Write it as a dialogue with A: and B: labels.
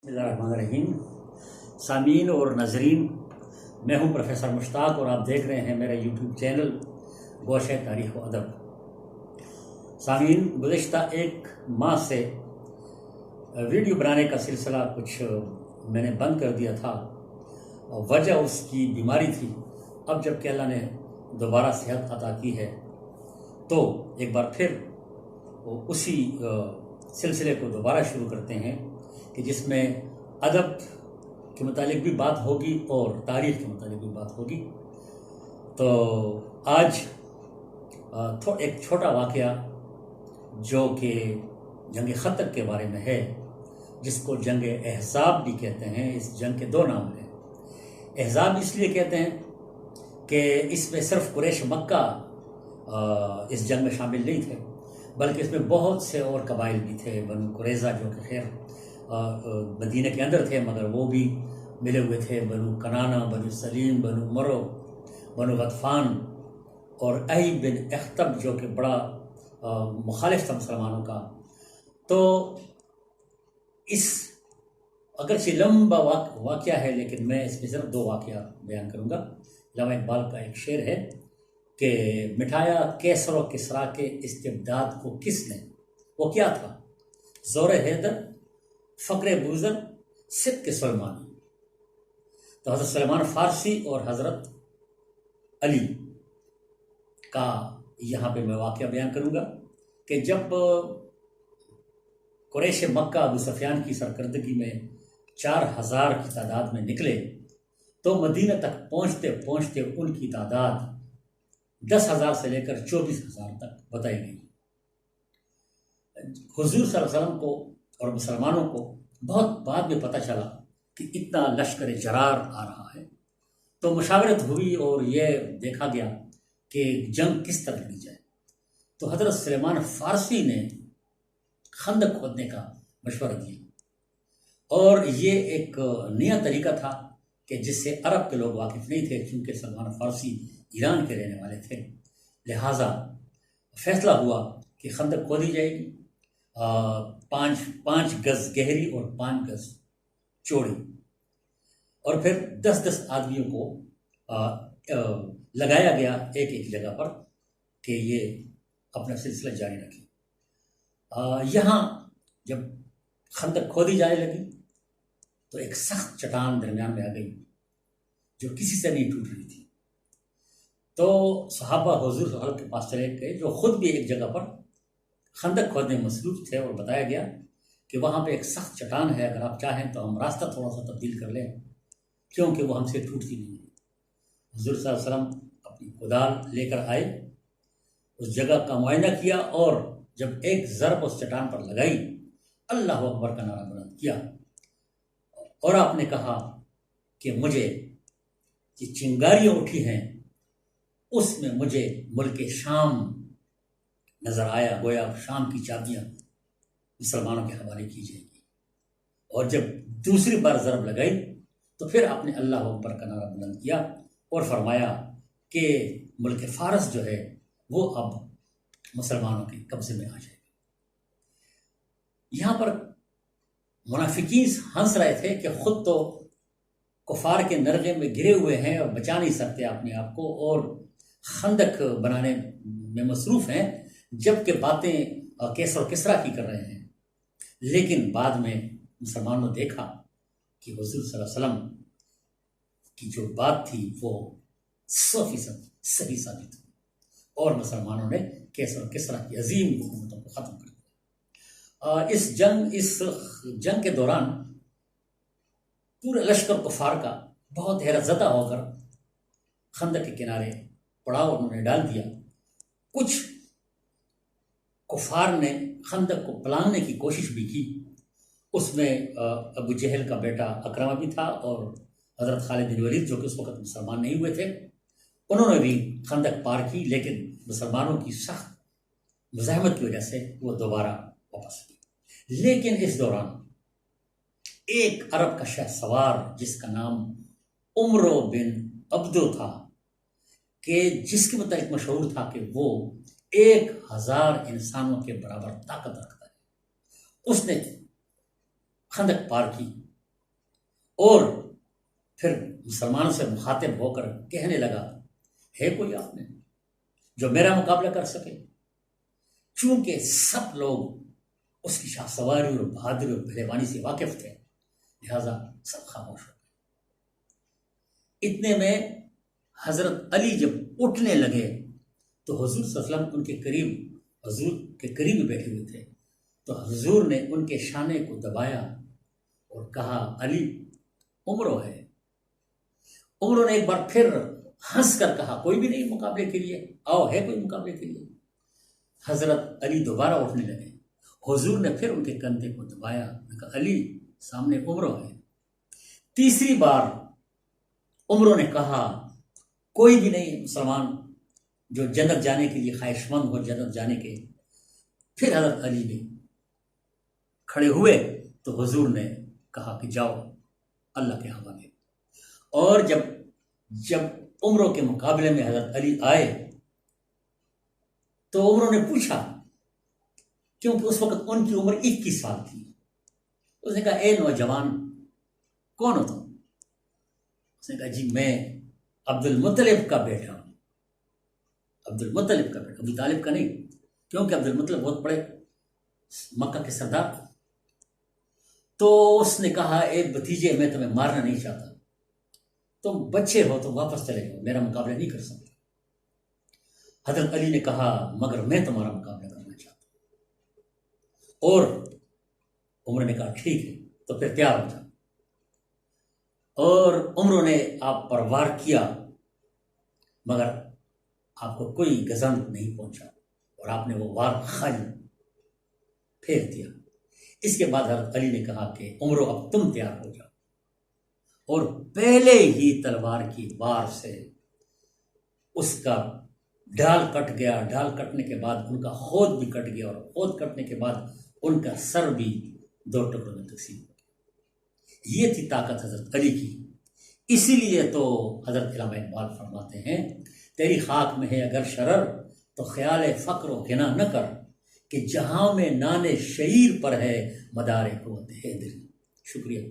A: बिस्मिल्लाहिर्रहमानिर्रहीम। सामीन और नाजरीन, मैं हूं प्रोफेसर मुश्ताक और आप देख रहे हैं मेरा यूट्यूब चैनल गोशे तारीख़ व अदब। सामीन, गुज़िश्ता एक माह से वीडियो बनाने का सिलसिला कुछ मैंने बंद कर दिया था और वजह उसकी बीमारी थी। अब जबकि अल्लाह ने दोबारा सेहत अता की है तो एक बार फिर उसी सिलसिले को दोबारा शुरू करते हैं कि जिसमें अदब के मुतालिक भी बात होगी और तारीख़ के मुतालिक भी बात होगी। तो आज एक छोटा वाक़या जो कि जंग खंदक के बारे में है, जिसको जंग अहज़ाब भी कहते हैं। इस जंग के दो नाम हैं। अहज़ाब इसलिए कहते हैं कि इसमें सिर्फ कुरैश मक्का इस जंग में शामिल नहीं थे, बल्कि इसमें बहुत से और कबाइल भी थे। बनु कुरैज़ा जो कि खैर मदीने के अंदर थे मगर वो भी मिले हुए थे। बनु कनाना, बनु सलीम, बनु मरो, बनु गतफ़ान और अही बिन अख्तब जो कि बड़ा मुखालिफ था मुसलमानों का। तो इस अगरचे लंबा वाक़या है लेकिन मैं इसमें सिर्फ दो वाक़या बयान करूँगा। अल्लामा इक़बाल का एक शेर है कि मिटाया कैसर व किसरा के इस्तिबदाद को किसने, वो क्या था? ज़ोर हैदर, फ़क्र बुज़र, सिद्क़ सुलेमानी। तो हज़रत सुलेमान फ़ारसी और हज़रत अली का यहाँ पे मैं वाक़या बयान करूँगा कि जब कुरैश मक्का अबू सुफ़ियान की सरकर्दगी में 4000 की तादाद में निकले तो मदीना तक पहुँचते पहुँचते उनकी तादाद 10,000 से लेकर 24,000 तक बताई गई। हुज़ूर सल्लल्लाहु अलैहि वसल्लम को और मुसलमानों को बहुत बाद में पता चला कि इतना लश्कर जरार आ रहा है। तो मुशावरत हुई और ये देखा गया कि जंग किस तरह लड़ी जाए। तो हज़रत सुलेमान फ़ारसी ने खंदक खोदने का मशवरा दिया और ये एक नया तरीका था कि जिससे अरब के लोग वाकिफ़ नहीं थे, क्योंकि सलमान फ़ारसी ईरान के रहने वाले थे। लिहाजा फैसला हुआ कि खंदक खोदी जाएगी, 5 गज़ गहरी और 5 गज़ चौड़ी, और फिर 10-10 आदमियों को लगाया गया एक एक जगह पर कि ये अपना सिलसिला जारी रखें। यहाँ जब खंदक खोदी जाने लगी तो एक सख्त चट्टान दरमियान में आ गई जो किसी से नहीं टूट रही थी। तो सहाबा हुज़ूर सल्लल्लाहु अलैहि वसल्लम के पास चले गए जो ख़ुद भी एक जगह पर खंदक खोदने में मसरूफ़ थे और बताया गया कि वहाँ पे एक सख्त चट्टान है, अगर आप चाहें तो हम रास्ता थोड़ा सा तब्दील कर लें क्योंकि वो हमसे टूटती नहीं है। हुज़ूर सल्लल्लाहु अलैहि वसल्लम अपनी कुदाल लेकर आए, उस जगह का मुआयना किया और जब एक ज़रब उस चट्टान पर लगाई, अल्लाहु अकबर का नारा बुलंद किया और आपने कहा कि मुझे ये चिंगारियाँ उठी हैं उसमें मुझे मुल्क शाम नज़र आया, गोया शाम की चाबियाँ मुसलमानों के हवाले की जाएगी। और जब दूसरी बार ज़रब लगाई तो फिर आपने अल्लाह अकबर का नारा बुलंद किया और फरमाया कि मुल्क फ़ारस जो है वो अब मुसलमानों के कब्ज़े में आ जाएगी। यहाँ पर मुनाफिकीन हंस रहे थे कि ख़ुद तो कुफार के नरगे में गिरे हुए हैं और बचा नहीं सकते अपने आप को और खंदक बनाने में मसरूफ़ हैं, जबकि बातें कैसर और किसरा की कर रहे हैं। लेकिन बाद में मुसलमानों ने देखा कि हुज़ूर सल्लल्लाहु अलैहि वसल्लम की जो बात थी वो 100% सही साबित हुई और मुसलमानों ने कैसर और किसरा की अजीम हुकूमतों को ख़त्म कर दिया। इस जंग के दौरान पूरे लश्कर कुफार का बहुत हैरतज़दा होकर खंदक के किनारे पड़ाव उन्होंने डाल दिया। कुछ कुफार ने खंदक को पलांगने की कोशिश भी की। उसमें अबू जहल का बेटा अकरमा भी था और हज़रत खालिद बिन वलीद जो कि उस वक़्त मुसलमान नहीं हुए थे, उन्होंने भी खंदक पार की, लेकिन मुसलमानों की सख्त मुज़ाहमत की वजह से वो दोबारा वापस गए। लेकिन इस दौरान एक अरब का शहसवार जिसका नाम उमरो बिन अब्दो था, कि जिसके मुताबिक मशहूर था कि वो 1000 इंसानों के बराबर ताकत रखता है, उसने खंदक पार की اور پھر مسلمانوں سے مخاطب ہو کر کہنے لگا ہے کوئی آپ میں جو میرا مقابلہ کر سکے؟ چونکہ سب لوگ اس کی شاہ سواری اور بہادری اور پہلوانی سے واقف تھے، لہذا سب خاموش ہو گئے۔ اتنے میں حضرت علی جب اٹھنے لگے تو حضور صلی اللہ علیہ وسلم ان کے قریب، حضور کے قریب بیٹھے ہوئے تھے، تو حضور نے ان کے شانے کو دبایا اور کہا علی عمرو ہے۔ عمرو نے ایک بار پھر ہنس کر کہا کوئی بھی نہیں مقابلے کے لیے، آؤ ہے کوئی مقابلے کے لیے؟ حضرت علی دوبارہ اٹھنے لگے، حضور نے پھر ان کے کندھے کو دبایا، کہا علی سامنے عمرو ہے۔ تیسری بار عمرو نے کہا کوئی بھی نہیں مسلمان جو جنت جانے کے لیے خواہش مند ہو، جنت جانے کے۔ پھر حضرت علی نے کھڑے ہوئے تو حضور نے کہا کہ جاؤ اللہ کے حوالے۔ اور جب عمروں کے مقابلے میں حضرت علی آئے تو عمروں نے پوچھا، کیونکہ اس وقت ان کی عمر 21 سال تھی، اس نے کہا اے نوجوان کون ہو تم؟ اس نے کہا جی میں عبد المطلب کا بیٹا ہوں۔ عبد المطلب کا بیٹا، ابو طالب کا نہیں، کیونکہ عبد المطلب بہت بڑے مکہ کے سردار تھے۔ تو اس نے کہا اے بھتیجے میں تمہیں مارنا نہیں چاہتا، تم بچے ہو تم واپس چلے جاؤ، میرا مقابلہ نہیں کر سکتے۔ حضرت علی نے کہا مگر میں تمہارا مقابلہ کرنا چاہتا ہوں، اور عمر نے کہا ٹھیک ہے تو پھر تیار ہو جاؤ۔ اور عمروں نے آپ پر وار کیا مگر آپ کو کوئی گزند نہیں پہنچا اور آپ نے وہ وار خالی پھیر دیا۔ اس کے بعد حضرت علی نے کہا کہ عمرو اب تم تیار ہو جاؤ، اور پہلے ہی تلوار کی وار سے اس کا ڈھال کٹ گیا۔ ڈھال کٹنے کے بعد ان کا ہونٹ بھی کٹ گیا، اور ہونٹ کٹنے کے بعد ان کا سر بھی 2 ٹکڑوں میں تقسیم ہو گیا۔ یہ تھی طاقت حضرت علی کی۔ اسی لیے تو حضرت علامہ اقبال فرماتے ہیں تیری خاک میں ہے اگر شرر تو خیال فقر و غنا نہ کر، کہ جہاں میں نان شعیر پر ہے مدار قوت حیدری۔ شکریہ۔